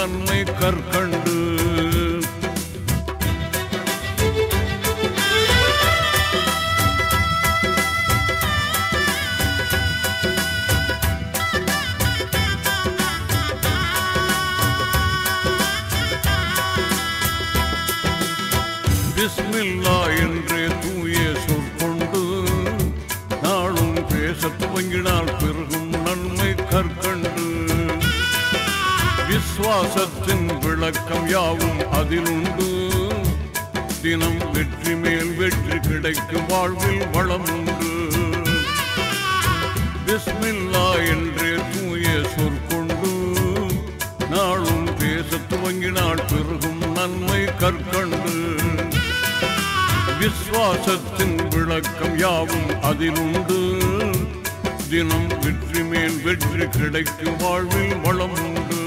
நன்மை கற்கண்டு. பிஸ்மில்லா என்றே தூய சொற்கொண்டு நாளும் பேசத் துவங்கினால் பெருகும் நன்மை கற்கண்டு. விசுவாசத்தின் விளக்கம் யாவும் அதிலுண்டு. தினம் வெற்றி மேல் வெற்றி கிடைக்கும் வாழ்வில் வளம் உண்டு. பிஸ்மில்லா என்றே தூய சொற்கொண்டு நாளும் பேசத் துவங்கினால் பெருகும் நன்மை கற்கண்டு. விசுவாசத்தின் விளக்கம் யாவும் அதிலுண்டு. தினம் வெற்றி மேல் வெற்றி கிடைக்கும் வாழ்வில் வளம் உண்டு.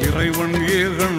இறைவன் ஏகன்